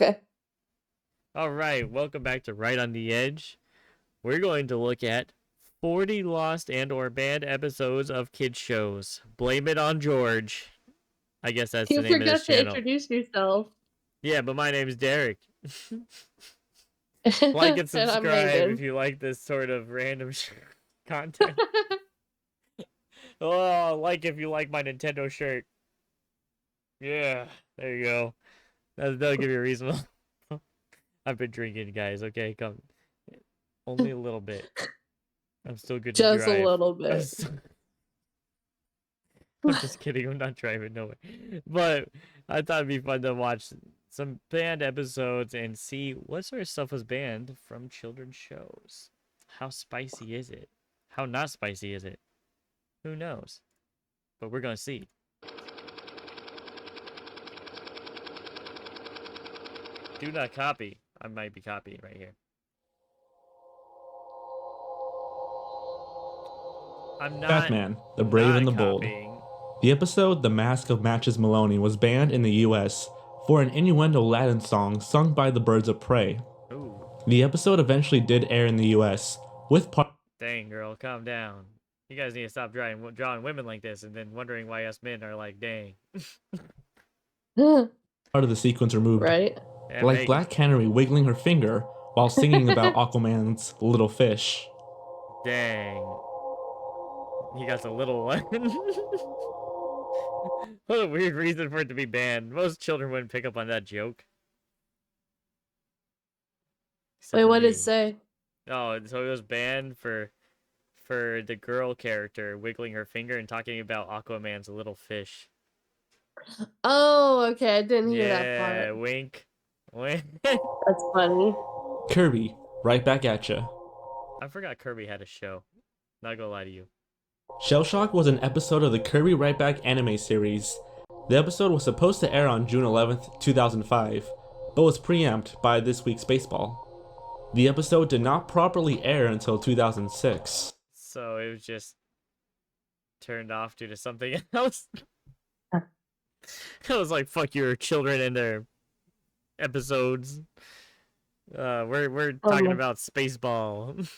Okay. All right, welcome back to Right on the Edge. We're going to look at 40 lost and or banned episodes of kids shows. Blame it on George. I guess that's the You name of this forgot to channel. introduce yourself. Yeah, but my name is Derek. Like And and I'm subscribe if Megan. you like this sort of random content. Oh, like if you like my Nintendo shirt. Yeah, there you go. That'll give you a reason. I've been drinking, guys. Okay, come. Only a little bit. I'm still good to Just a drive. little I'm bit. still, I'm just kidding. I'm not driving nowhere. But I thought it'd be fun to watch some banned episodes and see what sort of stuff was banned from children's shows. How spicy is it? How not spicy is it? Who knows? But we're gonna see. Do not copy. I might be copying right here. I'm not Batman, The Brave and not the Bold. copying. The episode The Mask of Matches Maloney was banned in the US for an innuendo Latin song sung by the Birds of Prey. Ooh, The episode eventually did air in the US, with part dang girl, calm down. You guys need to stop drawing women like this and then wondering why us men are like, dang. of the sequence removed, Right? Yeah, like Megan. Black Canary wiggling her finger while singing about Aquaman's little fish. Dang. He got a little one. What a weird reason for it to be banned. Most children wouldn't pick up on that joke. Except Wait, for what did it me. say? Oh, so it was banned for the girl character wiggling her finger and talking about Aquaman's little fish. Oh, okay. I didn't hear that Yeah, part. wink. Wink. That's funny. Kirby, right back at ya. I forgot Kirby had a show. Not gonna lie to you. Shell Shock was an episode of the Kirby Right Back anime series. The episode was supposed to air on June 11th, 2005, but was preempted by this week's baseball. The episode did not properly air until 2006. So it was just turned off due to something else. I was like, fuck your children and their episodes. We're talking Um, about Spaceball.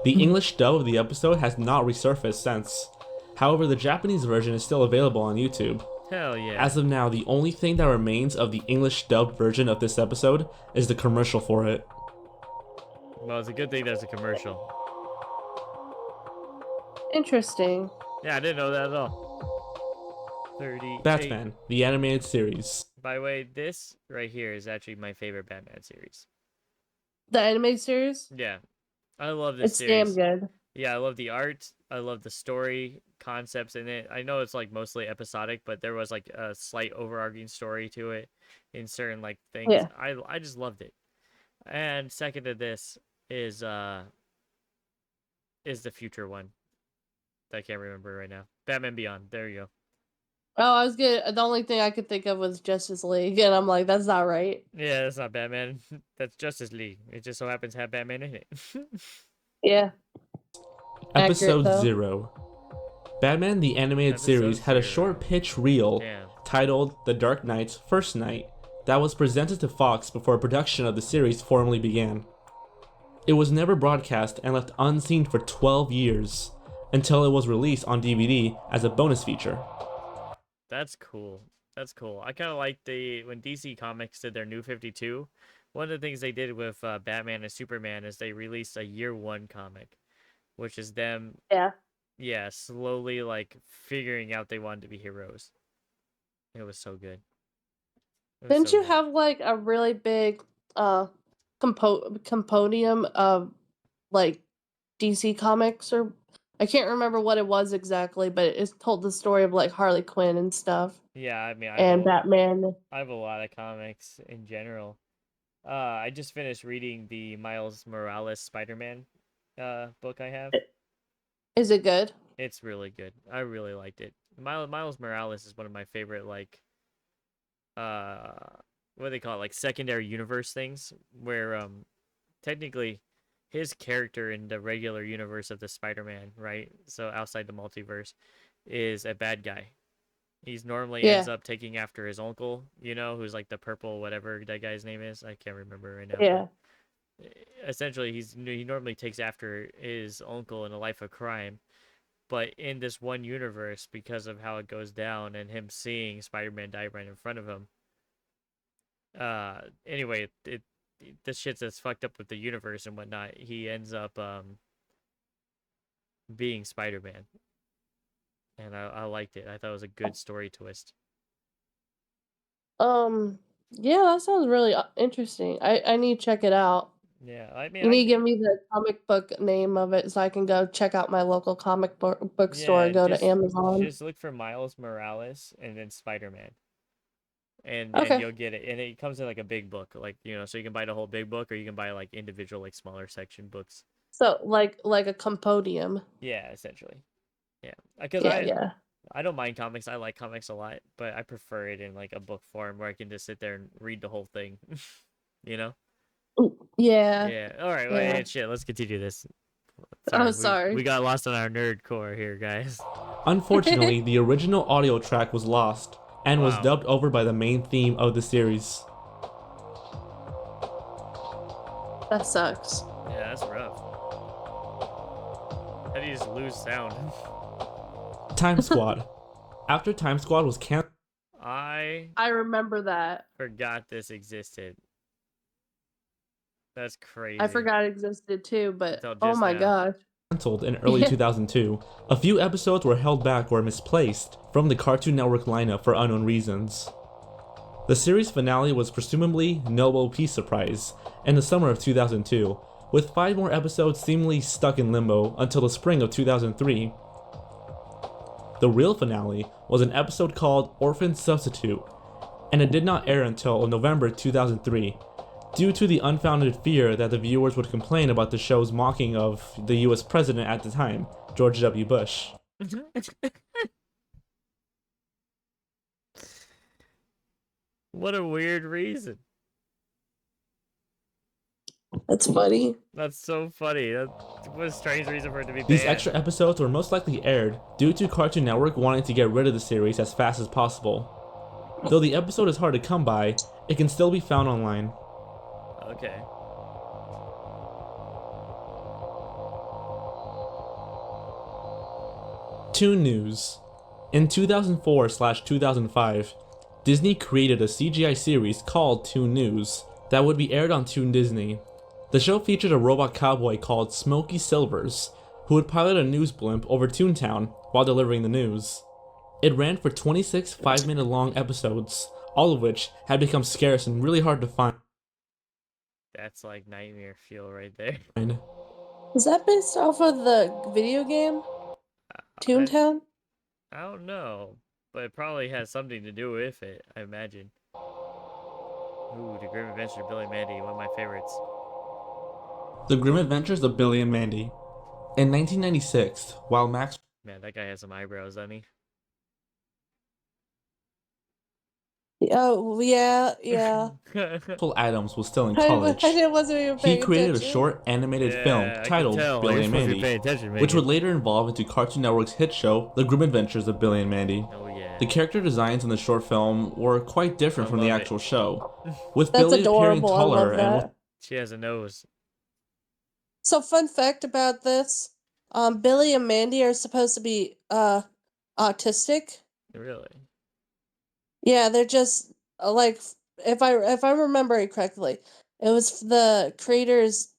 The English dub of the episode has not resurfaced since. However, the Japanese version is still available on YouTube. Hell yeah. As of now, the only thing that remains of the English dubbed version of this episode is the commercial for it. Well, it's a good thing there's a commercial. Interesting. Yeah, I didn't know that at all. 38. Batman, the animated series. By the way, this right here is actually my favorite Batman series. The anime series? Yeah. I love this It's series. damn good. Yeah, I love the art. I love the story concepts in it. I know it's like mostly episodic, but there was like a slight overarching story to it in certain like things. Yeah. I just loved it. And second to this is the future one. That I can't remember right now. Batman Beyond. There you go. Oh, I was good. The only thing I could think of was Justice League, and I'm like, that's not right. Yeah, that's not Batman. That's Justice League. It just so happens to have Batman in it. Yeah. Accurate, Episode though. 0. Batman the Animated Episode Series had a 0. short pitch reel Damn. titled The Dark Knight's First Night that was presented to Fox before production of the series formally began. It was never broadcast and left unseen for 12 years until it was released on DVD as a bonus feature. That's cool. That's cool. I kind of like when DC Comics did their New 52. One of the things they did with Batman and Superman is they released a year one comic, which is them, Yeah. yeah, slowly like figuring out they wanted to be heroes. It was so good. It was Didn't so you good. have like a really big compendium of like DC comics, or I can't remember what it was exactly, but it told the story of like Harley Quinn and stuff Yeah, I mean, and Batman. I have a lot of comics in general. I just finished reading the Miles Morales Spider-Man book I have. Is it good? It's really good. I really liked it. Miles Morales is one of my favorite like uh what do they call it? Like secondary universe things where technically his character in the regular universe of the Spider-Man, right? So outside the multiverse is a bad guy. He's normally Yeah. ends up taking after his uncle, who's like the purple whatever that guy's name is. I can't remember right now. Yeah. But essentially, he normally takes after his uncle in a life of crime. But in this one universe, because of how it goes down and him seeing Spider-Man die right in front of him, anyway, this shit's that's fucked up with the universe and whatnot. He ends up being Spider-Man, and I liked it. I thought it was a good story twist. Yeah, that sounds really interesting. I need to check it out. Yeah, I mean, You need to give me the comic book name of it so I can go check out my local comic book store, yeah, go to Amazon. just look for Miles Morales and then Spider-Man, and Okay. you'll get it. And it comes in like a big book, like so you can buy the whole big book, or you can buy like individual, like smaller section books. So like a compodium. Yeah, essentially. Yeah, because Yeah. I don't mind comics. I like comics a lot, but I prefer it in like a book form where I can just sit there and read the whole thing. you know? Yeah. Yeah. All right. Yeah. Wait, shit. Let's continue this. Sorry. We got lost on our nerd core here, guys. Unfortunately, the original audio track was lost and was Wow. dubbed over by the main theme of the series. That sucks. Yeah, that's rough. How do you just lose sound? Time Squad. After Time Squad was cancelled, I remember that. forgot this existed. That's crazy. I forgot it existed too, but Until oh just my now. gosh. in early 2002, a few episodes were held back or misplaced from the Cartoon Network lineup for unknown reasons. The series finale was presumably Nobel Peace Prize in the summer of 2002, with 5 more episodes seemingly stuck in limbo until the spring of 2003. The real finale was an episode called Orphan Substitute, and it did not air until November 2003, due to the unfounded fear that the viewers would complain about the show's mocking of the US president at the time, George W. Bush. What a weird reason. That's funny. That's so funny. That what a strange reason for it to be These banned. extra episodes were most likely aired due to Cartoon Network wanting to get rid of the series as fast as possible. Though the episode is hard to come by, it can still be found online. Okay. Toon News. In 2004/2005, Disney created a CGI series called Toon News that would be aired on Toon Disney. The show featured a robot cowboy called Smokey Silvers, who would pilot a news blimp over Toontown while delivering the news. It ran for 26 5-minute long episodes, all of which had become scarce and really hard to find. That's like nightmare fuel right there. Is that based off of the video game? Toontown? I don't know, but it probably has something to do with it, I imagine. Ooh, The Grim Adventures of Billy and Mandy, one of my favorites. The Grim Adventures of Billy and Mandy. In 1996, while Max Man, that guy has some eyebrows, doesn't he? Oh, yeah. Adams was still in I college, wasn't even he paying created a attention. short animated Yeah, film I can titled tell. Billy You're and supposed to be Mandy, paying attention, which would Megan. later evolve into Cartoon Network's hit show, The Grim Adventures of Billy and Mandy. Oh yeah. The character designs in the short film were quite different I from the love it. actual show, with That's Billy appearing adorable. I taller love and that. She has a nose. So, fun fact about this: Billy and Mandy are supposed to be autistic. Really? Yeah, they're just like if I remember it correctly, it was the creator's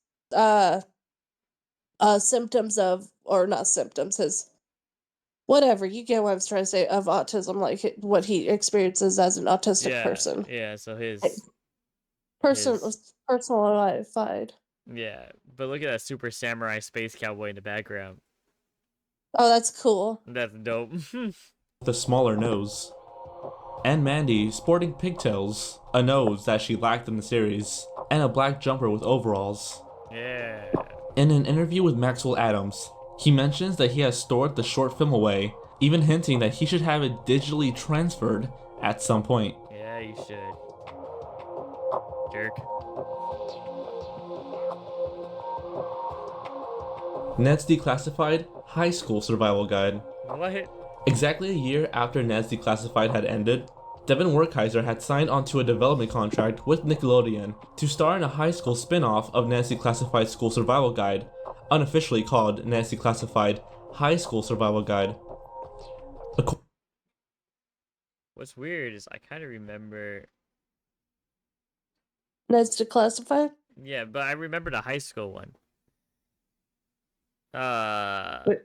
symptoms of, or not symptoms, his whatever, you get what I was trying to say, of autism, like what he experiences as an autistic Yeah. person. Yeah. So his. Person His- was personalified. Yeah, but look at that super samurai space cowboy in the background. Oh, that's cool. That's dope. with a smaller nose. And Mandy sporting pigtails, a nose that she lacked in the series, and a black jumper with overalls. Yeah. In an interview with Maxwell Adams, he mentions that he has stored the short film away, even hinting that he should have it digitally transferred at some point. Yeah, you should. Jerk. Ned's Declassified High School Survival Guide. What? Exactly a year after Ned's Declassified had ended, Devin Werkheiser had signed onto a development contract with Nickelodeon to star in a high school spin-off of Ned's Declassified School Survival Guide, unofficially called Ned's Declassified High School Survival Guide. What's weird is I kind of remember. Ned's Declassified? Yeah, but I remember the high school one. Uh, Wait.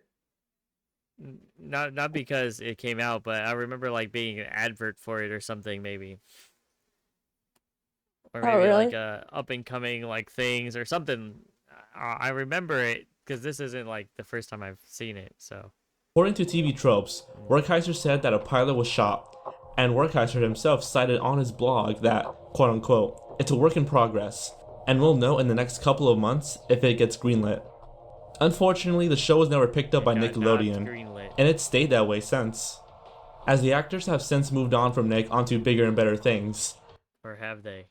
not because it came out, but I remember like being an advert for it or something, maybe. Or Oh, maybe like really? up and coming like things or something. I remember it because this isn't like the first time I've seen it, so. According to TV Tropes, Werkheiser said that a pilot was shot, and Werkheiser himself cited on his blog that, quote-unquote, it's a work in progress, and we'll know in the next couple of months if it gets greenlit. Unfortunately, the show was never picked up by It got not Nickelodeon, greenlit. and it's stayed that way since, as the actors have since moved on from Nick onto bigger and better things. Or have they?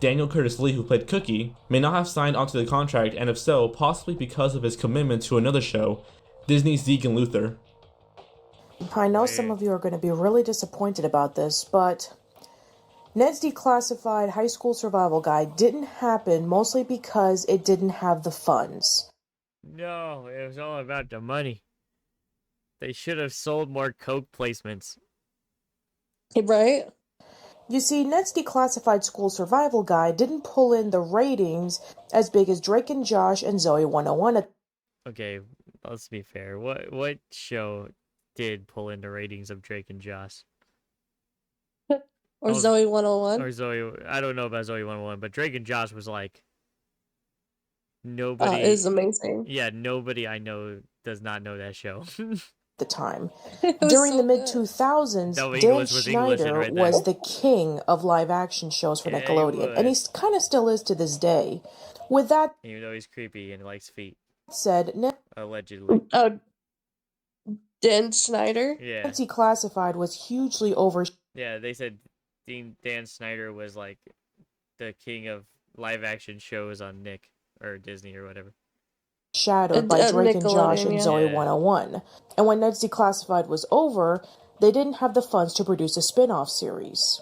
Daniel Curtis Lee, who played Cookie, may not have signed onto the contract, and if so, possibly because of his commitment to another show, Disney's Zeke and Luther. I know some of you are going to be really disappointed about this, but Ned's Declassified High School Survival Guide didn't happen mostly because it didn't have the funds. No, it was all about the money. They should have sold more Coke placements. Right? You see, Ned's Declassified School Survival Guide didn't pull in the ratings as big as Drake and Josh and Zoe 101. Okay, let's be fair. What show did pull in the ratings of Drake and Josh? Or Oh, Zoe 101? Or Zoe? I don't know about Zoe 101, but Drake and Josh was like nobody. Is amazing. Yeah, nobody I know does not know that show. The time. It was During so the good. mid-2000s, No, Dan English was English in Schneider right there. was the king of live-action shows for Yeah, he Nickelodeon, and he was. kind of still is to this day. With that Even though he's creepy and likes feet, said, allegedly. Oh, Dan Schneider? Yeah, Ned's Declassified was hugely yeah. They said Dan Snyder was like the king of live action shows on Nick or Disney or whatever. overshadowed by Drake and Josh Nickelodeon, and yeah. Zoe Yeah. 101. And when Ned's Declassified was over, they didn't have the funds to produce a spin-off series.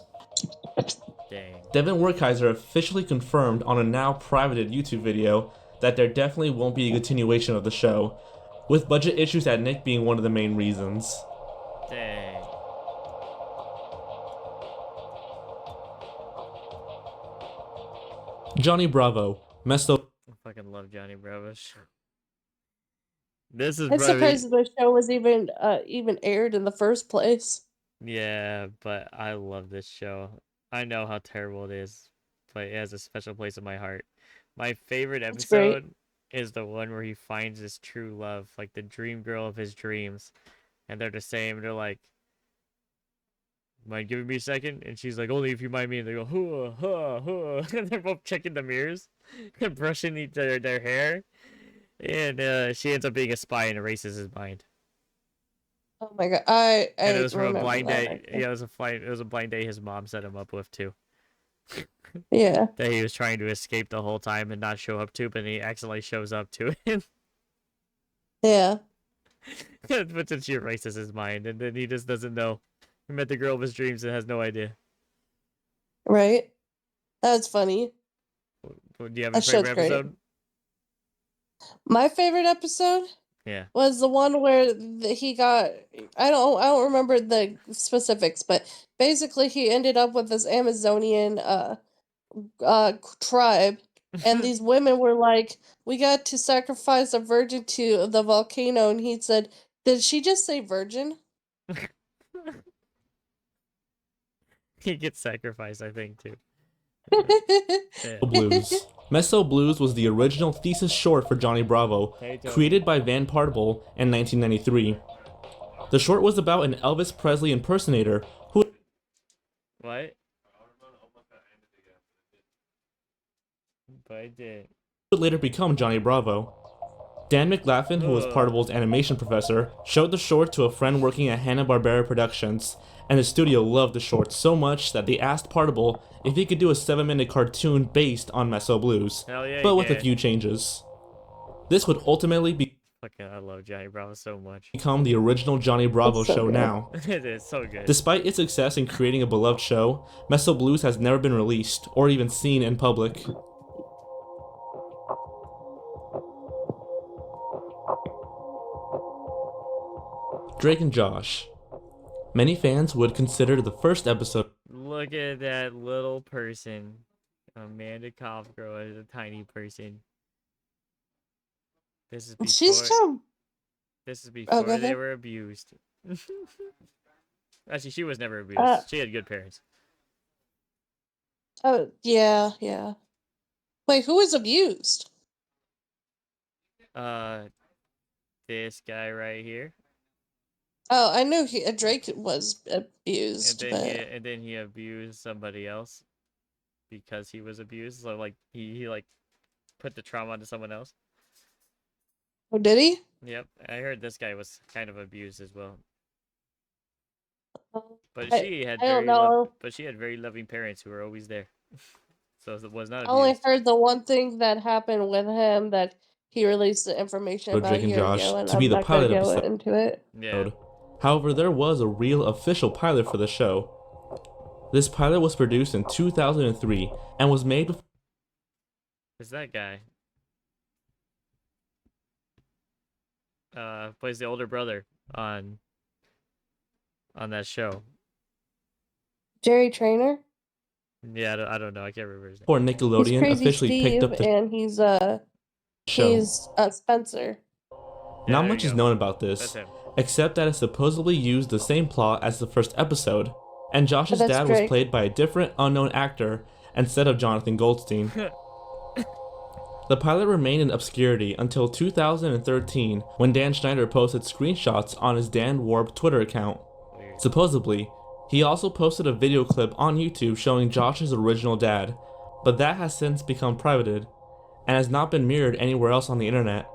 Dang. Devin Werkheiser officially confirmed on a now privated YouTube video that there definitely won't be a continuation of the show, with budget issues at Nick being one of the main reasons. Dang. Johnny Bravo, Mesto I fucking love Johnny Bravo. This is I'm probably surprised the show was even aired in the first place. yeah, but I love this show. I know how terrible it is, but it has a special place in my heart. My favorite It's great. episode is the one where he finds his true love, like the dream girl of his dreams, and they're the same. They're like, "Mind giving me a second?" And she's like, "Only if you mind me." And they go, "Hoo, hoo, hoo," and they're both checking the mirrors and brushing their hair. And she ends up being a spy and erases his mind. Oh my god, I And it was from a remember blind that, day. actually. Yeah, it was a blind day his mom set him up with too. Yeah. That he was trying to escape the whole time and not show up to, but he accidentally shows up to it. Yeah. But then she erases his mind, and then he just doesn't know. He met the girl of his dreams and has no idea. Right? That's funny. Do you have a That show's favorite great. episode? My favorite episode Yeah. was the one where he got I don't remember the specifics, but basically he ended up with this Amazonian tribe, and these women were like, "We got to sacrifice a virgin to the volcano," and he said, "Did she just say virgin?" He gets sacrificed, I think, too. Yeah. Blues. Meso Blues was the original thesis short for Johnny Bravo, Hey, Tony. created by Van Partible in 1993. The short was about an Elvis Presley impersonator who What? But I did. would later become Johnny Bravo. Dan McLaughlin, who was Partible's animation professor, showed the short to a friend working at Hanna-Barbera Productions, and the studio loved the short so much that they asked Partible if he could do a 7-minute cartoon based on Meso Blues, Hell yeah, but he with a can. few changes. This would ultimately be Fucking, I love Johnny Bravo so much. become the original Johnny Bravo It's so show good. now. It is so good. Despite its success in creating a beloved show, Meso Blues has never been released or even seen in public. Drake and Josh. Many fans would consider the first episode Look at that little person. Amanda Cofgirl is a tiny person. This is before. She's so. This is Oh, before go they ahead. were abused. Actually, she was never abused. Uh, She had good parents. Oh, yeah, yeah. Wait, who was abused? This guy right here, Oh, I knew Drake was and abused, then he abused somebody else because he was abused. So like he like put the trauma onto someone else. oh, did he? Yep, I heard this guy was kind of abused as well. But I- she had I don't very know. but she had very loving parents who were always there. So it was not I only abused. heard the one thing that happened with him that he released the information With about Drake a and year Josh ago, and to I'm be the not gonna pilot go episode. into it. Yeah. However, there was a real official pilot for the show. This pilot was produced in 2003 and was made with It's that guy. Plays the older brother on that show. Jerry Trainer. Yeah, I don't know. I can't remember his name. before He's Nickelodeon Crazy officially picked Steve, up the and he's show. Spencer. Yeah, Not there much you is go. known about That's this, him. except that it supposedly used the same plot as the first episode, and Josh's that's dad was Drake. played by a different unknown actor instead of Jonathan Goldstein. The pilot remained in obscurity until 2013 when Dan Schneider posted screenshots on his Dan Warp Twitter account. Weird. Supposedly, he also posted a video clip on YouTube showing Josh's original dad, but that has since become privated and has not been mirrored anywhere else on the internet.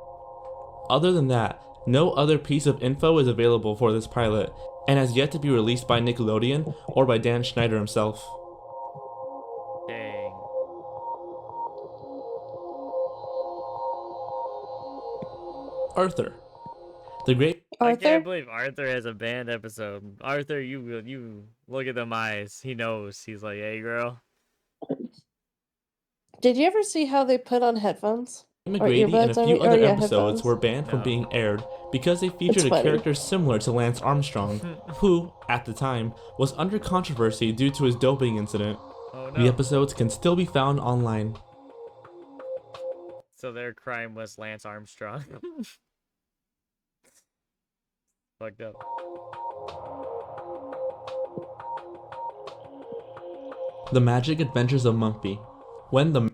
Other than that, no other piece of info is available for this pilot and has yet to be released by Nickelodeon or by Dan Schneider himself. Dang. Arthur. The great I Arthur. can't believe Arthur has a band episode. Arthur, you look at them eyes. He knows. He's like, hey, girl. Did you ever see how they put on headphones? McGrady and earbuds, a I few mean- or other yeah, episodes headphones. were banned from No. being aired because they featured It's a funny. character similar to Lance Armstrong, who, at the time, was under controversy due to his doping incident. Oh The no. episodes can still be found online. So their crime was Lance Armstrong. Fucked up. The Magic Adventures of Mumphy. When the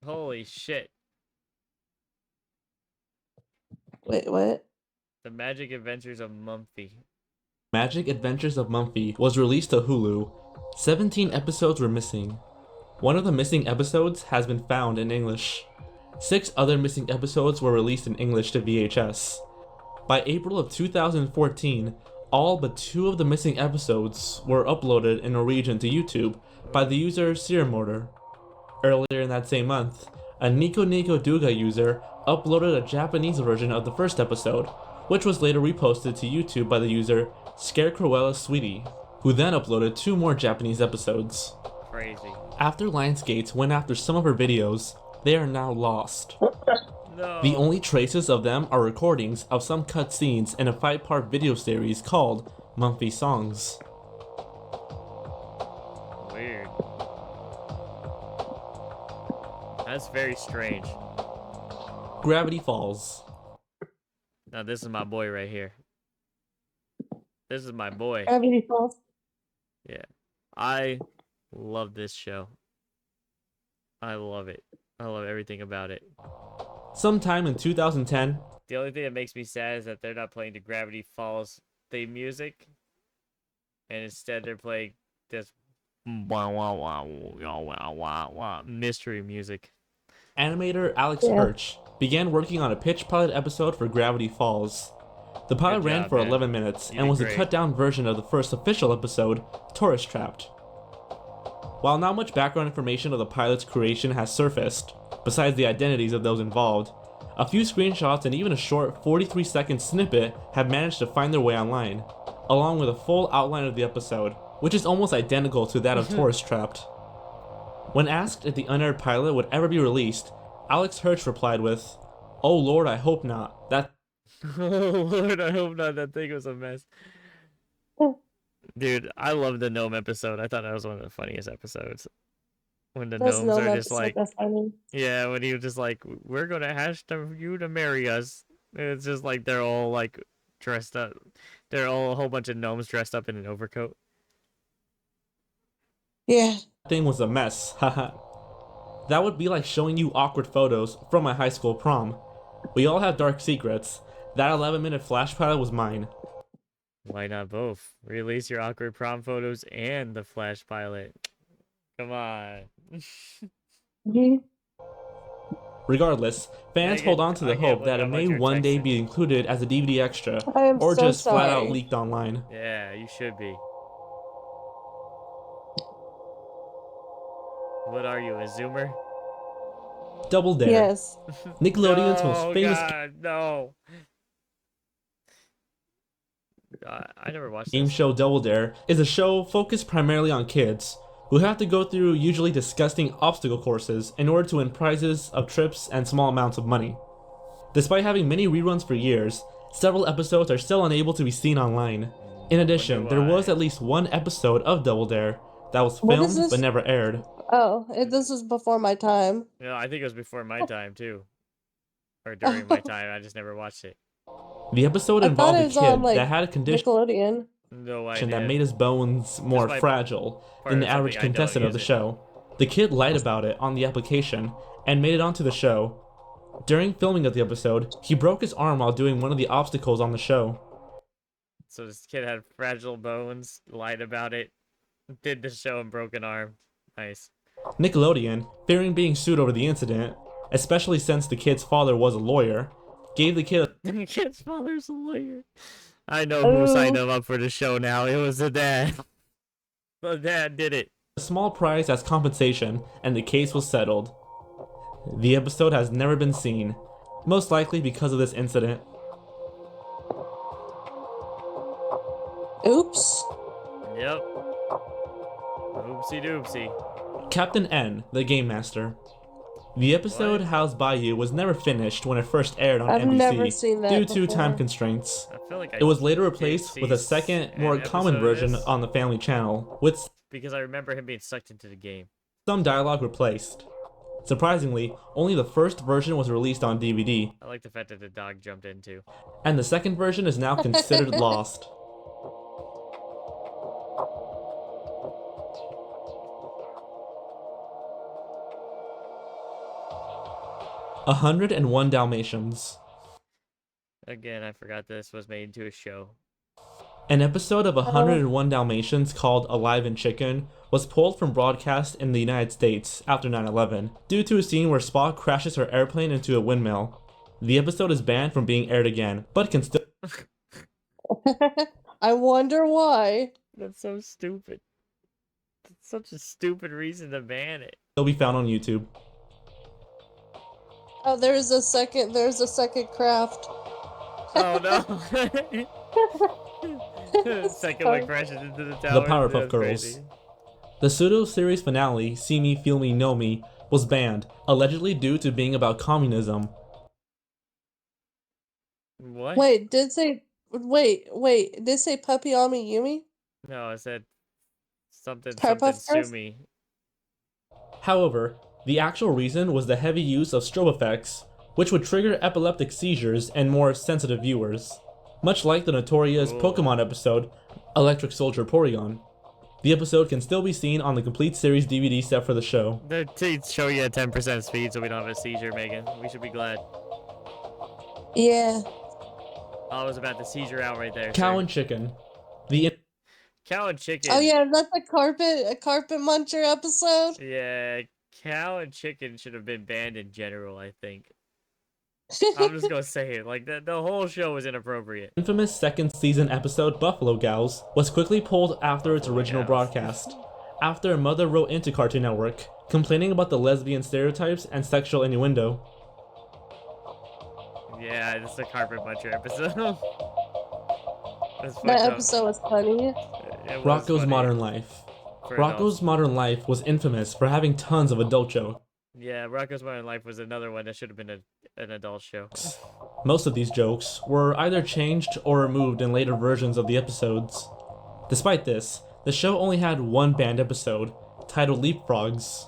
Holy shit. Wait, what? The Magic Adventures of Mumphy. Magic Adventures of Mumphy was released to Hulu, 17 episodes were missing. One of the missing episodes has been found in English. 6 other missing episodes were released in English to VHS. By April of 2014, all but 2 of the missing episodes were uploaded in Norwegian to YouTube by the user Sirmorder. Earlier in that same month, a Nico Nico Duga user uploaded a Japanese version of the first episode, which was later reposted to YouTube by the user Scarecrowella Sweetie, who then uploaded 2 more Japanese episodes. Crazy. After Lionsgate went after some of her videos, they are now lost. No. The only traces of them are recordings of some cutscenes in a 5-part video series called Mumphy Songs. Weird. That's very strange. Gravity Falls. Now this is my boy right here. This is my boy. Gravity Falls. Yeah. I love this show. I love it. I love everything about it. Sometime in 2010, The only thing that makes me sad is that they're not playing the Gravity Falls theme music. And instead they're playing this mystery music. animator Alex Yeah. Hirsch began working on a pitch pilot episode for Gravity Falls. The pilot Good ran job, for man. 11 minutes You and did was a great. cut down version of the first official episode, Tourist Trapped. While not much background information of the pilot's creation has surfaced, besides the identities of those involved, A few screenshots and even a short 43-second snippet have managed to find their way online, along with a full outline of the episode, which is almost identical to that of Tourist Trapped. When asked if the unaired pilot would ever be released, Alex Hirsch replied with, "Oh Lord, I hope not. That Oh Lord, I hope not. That thing was a mess. Dude, I love the gnome episode. I thought that was one of the funniest episodes. When the That's gnomes no are just episode, like, that's funny. yeah, when he was just like, we're gonna hashtag you to marry us. And it's just like they're all like dressed up. They're all a whole bunch of gnomes dressed up in an overcoat. Yeah. thing was a mess, haha. That would be like showing you awkward photos from my high school prom. We all have dark secrets. That 11-minute flash pilot was mine. Why not both? Release your awkward prom photos and the flash pilot. Come on. Mhm. Regardless, fans I hold get- on to I the get hope what- that it how much may you're one day texting. be included as a DVD extra, I am or so just flat out sorry. leaked online. Yeah, you should be. What are you, a zoomer? Double Dare, Yes. Nickelodeon's No, most famous God, no. I never watched game this. show. Double Dare is a show focused primarily on kids who have to go through usually disgusting obstacle courses in order to win prizes of trips and small amounts of money. Despite having many reruns for years, several episodes are still unable to be seen online. In addition, there was why. at least one episode of Double Dare that was What is filmed this? but never aired. Oh, this was before my time. Yeah, I think it was before my time too, or during my time. I just never watched it. The episode I thought involved it a was kid on, like, that had a condition Nickelodeon. No idea. that made his bones more by fragile part than of the average something I don't contestant of the use it. show. The kid lied about it on the application and made it onto the show. During filming of the episode, he broke his arm while doing one of the obstacles on the show. So this kid had fragile bones, lied about it, did the show and broke an arm. Nice. Nickelodeon, fearing being sued over the incident, especially since the kid's father was a lawyer, gave the kid The kid's father's a lawyer. I know who signed Oh. him up for the show now. It was the dad. The dad did it. a small prize as compensation, and the case was settled. The episode has never been seen, most likely because of this incident. Oops. Yep. Oopsie doopsie. Captain N, the Game Master. The episode What? House Bayou was never finished when it first aired on I've NBC never seen that due to time before. constraints. I feel like It was later did replaced with a see second, an more common episode of version this, on the Family Channel, with because I remember him being sucked into the game. some dialogue replaced. Surprisingly, only the first version was released on DVD, I like the fact that the dog jumped into. and the second version is now considered lost. A 101 Dalmatians. Again, I forgot this was made into a show. An episode of 101 Dalmatians called Alive and Chicken was pulled from broadcast in the United States after 9/11 due to a scene where Spock crashes her airplane into a windmill. The episode is banned from being aired again, but can still I wonder why. That's so stupid. That's such a stupid reason to ban it. be found on YouTube. Oh, there's a second craft. Oh no! Second one crashes into the tower. Powerpuff That's Girls. crazy. The pseudo-series finale, See Me, Feel Me, Know Me, was banned, allegedly due to being about communism. What? Wait, did it say Puppy Ami Yumi? No, I said something Powerpuff sue Girls? me. However, the actual reason was the heavy use of strobe effects, which would trigger epileptic seizures in more sensitive viewers. Much like the notorious Cool. Pokemon episode, Electric Soldier Porygon. The episode can still be seen on the complete series DVD set for the show. They're showing you at 10% speed so we don't have a seizure, Megan. We should be glad. Yeah. Oh, I was about the seizure out right there. Cow sir. and Chicken. The Cow and chicken. Oh yeah, that's a carpet muncher episode. Yeah, cow and chicken should have been banned in general, I think. I'm just gonna say it. Like, the whole show was inappropriate. infamous second season episode Buffalo Gals was quickly pulled after its Buffalo original Gals. broadcast, after a mother wrote into Cartoon Network, complaining about the lesbian stereotypes and sexual innuendo. Yeah, it's the Carpet Muncher episode. That's That fucked up. episode was funny. It was Rocco's funny Modern Life. for Rocco's adults. Modern Life was infamous for having tons of adult jokes. Yeah, Rocco's Modern Life was another one that should have been an adult show. Most of these jokes were either changed or removed in later versions of the episodes. Despite this, the show only had one banned episode, titled Leapfrogs.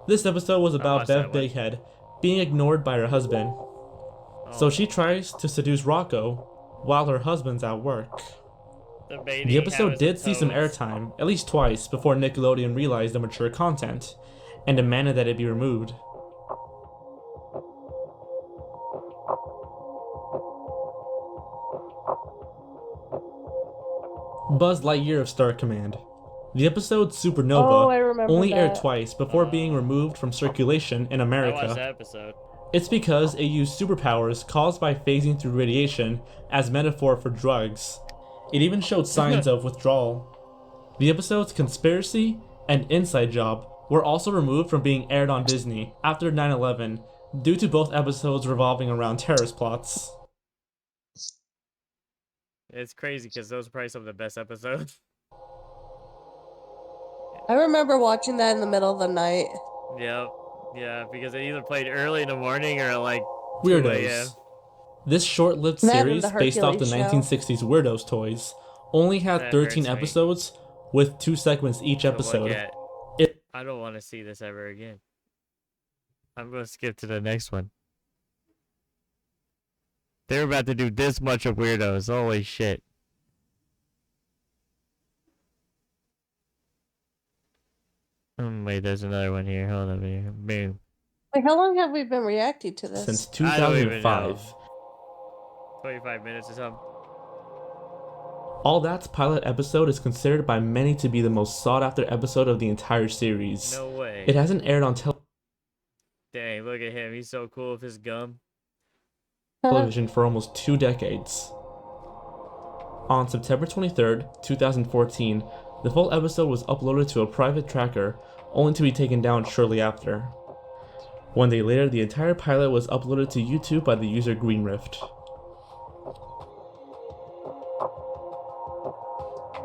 This episode was about watched that Bev one. Bighead being ignored by her husband. So she tries to seduce Rocco while her husband's at work. The episode did see some airtime, at least twice, before Nickelodeon realized the mature content and demanded that it be removed. Buzz Lightyear of Star Command. The episode Oh, I Supernova remember only aired that. twice before being removed from circulation in I watched America. that episode. It's because it used superpowers caused by phasing through radiation as metaphor for drugs. It even showed signs of withdrawal. The episodes Conspiracy and Inside Job were also removed from being aired on Disney after 9/11 due to both episodes revolving around terrorist plots. It's crazy because those are probably some of the best episodes. I remember watching that in the middle of the night. Yep. Yeah, because they either played early in the morning or like 2 a.m. Weirdos. This short-lived That and series, the based off the Hercules show. 1960s Weirdos toys, only had That 13 hurts me. episodes with 2 segments each to look episode. at. It- I don't want to see this ever again. I'm gonna skip to the next one. They were about to do this much of Weirdos. Holy shit. Wait, there's another one here. Hold up here. Boom. Like, how long have we been reacting to this? Since I don't even 2005. 25 minutes or something. All That's pilot episode is considered by many to be the most sought-after episode of the entire series. No way. It hasn't aired on Dang, look at him. He's so cool with his gum. television for almost 2 decades. On September 23rd, 2014, the full episode was uploaded to a private tracker, only to be taken down shortly after. 1 day later, the entire pilot was uploaded to YouTube by the user GreenRift.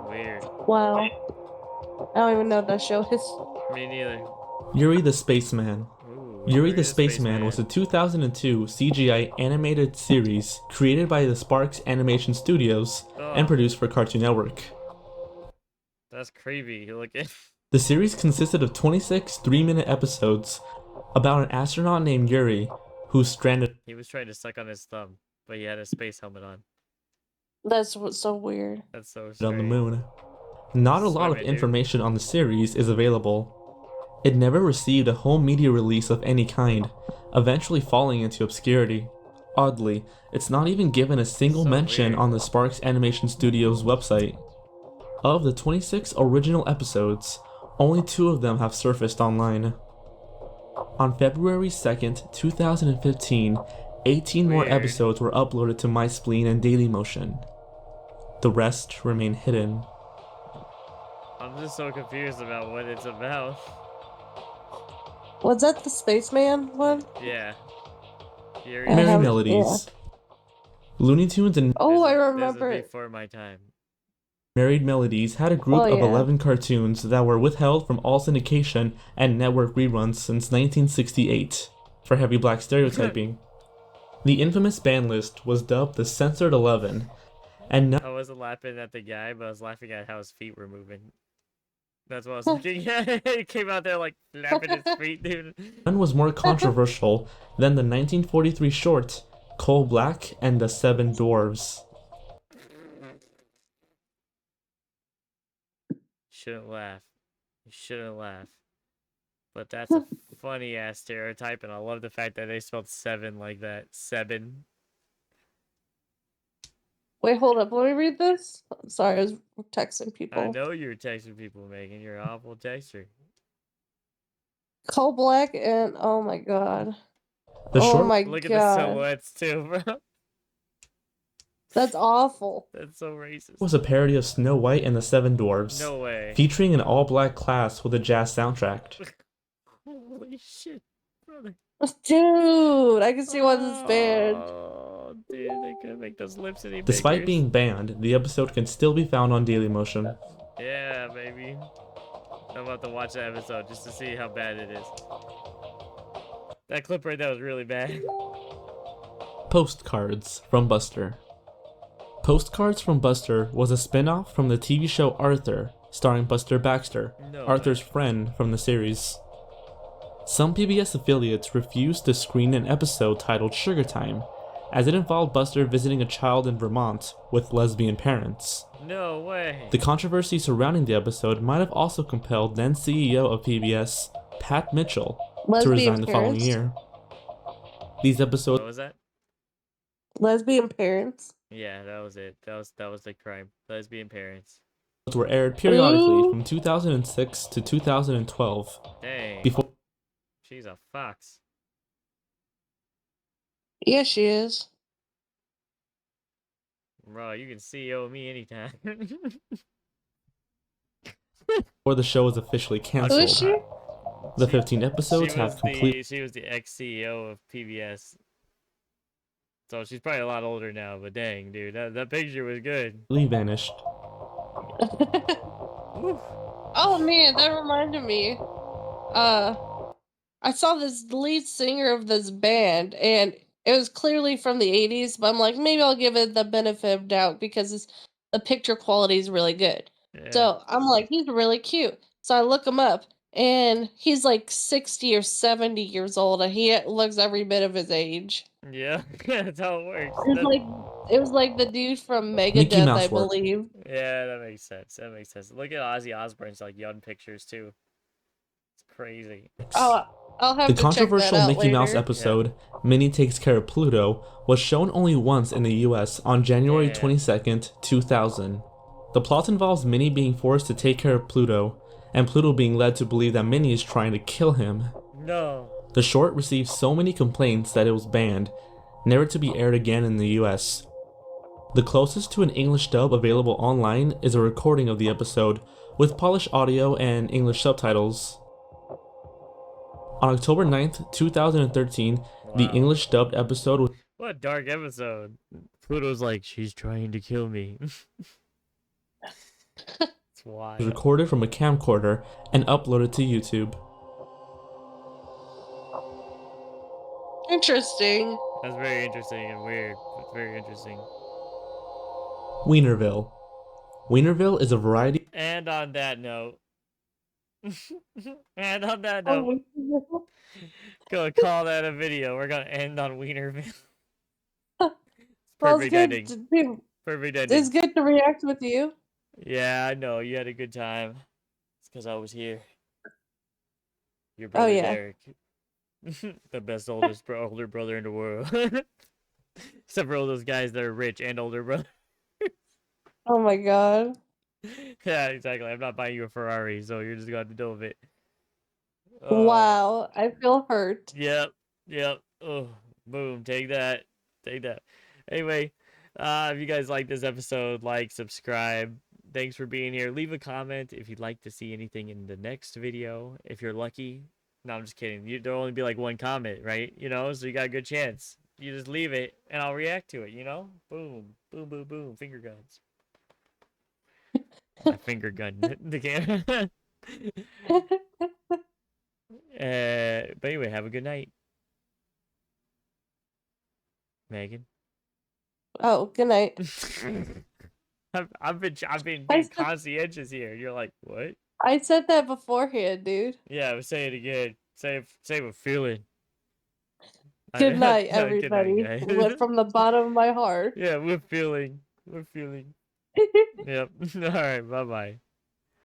Weird. Wow. I don't even know what that show is. Me neither. Yuri the Spaceman. Ooh, Yuri the Spaceman was a 2002 CGI animated series created by the Sparks Animation Studios and Oh, produced for Cartoon Network. that's creepy. Look at. The series consisted of 26 3-minute episodes about an astronaut named Yuri who's stranded He was trying to suck on his thumb, but he had a space helmet on. That's what's so weird. That's so on strange. the moon. Not a lot of Swimming, dude. information on the series is available. It never received a home media release of any kind, eventually falling into obscurity. Oddly, it's not even given a single So mention weird. on the Sparks Animation Studios website. Of the 26 original episodes, only 2 of them have surfaced online. On February 2nd, 2015, 18 more Weird. episodes were uploaded to MySpleen and Dailymotion. The rest remain hidden. I'm just so confused about what it's about. Was that the Spaceman one? Yeah. Yuri. I Merry have- Melodies. Looney Tunes and Oh, I This is remember it. before my time. Married Melodies had a group Oh, of yeah. 11 cartoons that were withheld from all syndication and network reruns since 1968 for heavy black stereotyping. The infamous ban list was dubbed the Censored 11, and none I wasn't laughing at the guy, but I was laughing at how his feet were moving. That's what I was looking at. He came out there like flapping his feet, dude. was more controversial than the 1943 short Coal Black and the Seven Dwarves. Shouldn't laugh. You shouldn't laugh. But that's a funny ass stereotype, and I love the fact that they spelled seven like that. Seven. Wait, hold up. Let me read this. Sorry, I was texting I people. know you're texting people, Megan. You're an awful texter. Coal Black and oh my god. The Oh short my Look at the god. silhouettes too, bro. That's awful. That's so racist. was a parody of Snow White and the Seven Dwarves, No way. featuring an all-black class with a jazz soundtrack. Holy shit, brother. Dude, I can see why this is banned. Oh, dude. They couldn't make those lips any bigger. Despite being banned, the episode can still be found on Dailymotion. Yeah, baby. I'm about to watch that episode just to see how bad it is. That clip right there was really bad. Postcards from Buster. Postcards from Buster was a spin-off from the TV show Arthur, starring Buster Baxter, No Arthur's way. friend from the series. Some PBS affiliates refused to screen an episode titled Sugar Time, as it involved Buster visiting a child in Vermont with lesbian parents. No way. The controversy surrounding the episode might have also compelled then CEO of PBS, Pat Mitchell, to Lesbian resign the following parents? year. These episodes What was that? Lesbian parents? Yeah, that was it. That was the crime. Lesbian parents. were aired periodically Ooh. from 2006 to 2012. Dang. Before She's a fox. Yeah, she is. Bro, you can CEO me anytime. the show was officially Who canceled, is she? the 15 episodes have completely She was the ex-CEO of PBS. So she's probably a lot older now, but dang, dude, that picture was good. vanished. Woof. Oh man, that reminded me. I saw this lead singer of this band, and it was clearly from the 80s, but I'm like, maybe I'll give it the benefit of doubt because the picture quality is really good. Yeah. So I'm like, he's really cute. So I look him up, and he's like 60 or 70 years old, and he looks every bit of his age. Yeah, that's how it works. It was like the dude from Mickey Megadeth, Mouse I work. believe. Yeah, that makes sense. That makes sense. Look at Ozzy Osbourne's like young pictures too. It's crazy. Oh, I'll have The to check that controversial out Mickey Mouse later. episode, Minnie Takes Care of Pluto, was shown only once in the US on January Yeah. 22nd, 2000. The plot involves Minnie being forced to take care of Pluto, and Pluto being led to believe that Minnie is trying to kill him. No. The short received so many complaints that it was banned, never to be aired again in the US. The closest to an English dub available online is a recording of the episode, with polished audio and English subtitles. On October 9th, 2013, the Wow. English dubbed episode was What a dark episode. Pluto's like, she's trying to kill me. It's wild. recorded from a camcorder and uploaded to YouTube. Interesting. That's very interesting and weird. It's very interesting. Wienerville. Wienerville is a variety And on that note, and on that note, go call that a video. We're gonna end on Wienerville. Well, Perfect it's ending. good. Perfect It's ending. good to react with you. Yeah, I know. You had a good time. It's because I was here. Your Oh, brother yeah. Derek. The best older brother in the world. Except for all those guys that are rich and older brother. Oh my god. Yeah, exactly. I'm not buying you a Ferrari, so you're just gonna have to deal with it. Oh, Wow. I feel hurt. Yep. Yep. Oh, boom. Take that. Take that. Anyway, if you guys like this episode, like, subscribe. Thanks for being here. Leave a comment if you'd like to see anything in the next video. If you're lucky. No, I'm just kidding. There'll only be like one comment, right? You know, so you got a good chance. You just leave it, and I'll react to it, you know? Boom. Boom, boom, boom. Finger guns. I finger gun the camera. But anyway, have a good night. Megan. Oh, good night. I've been I being said- conscientious here. You're like, what? I said that beforehand, dude. Yeah, I was saying it again. Say with feeling. Good night, No, good night, everybody. guys. Went from the bottom of my heart. Yeah, with feeling. With feeling. Yep. All right. Bye bye.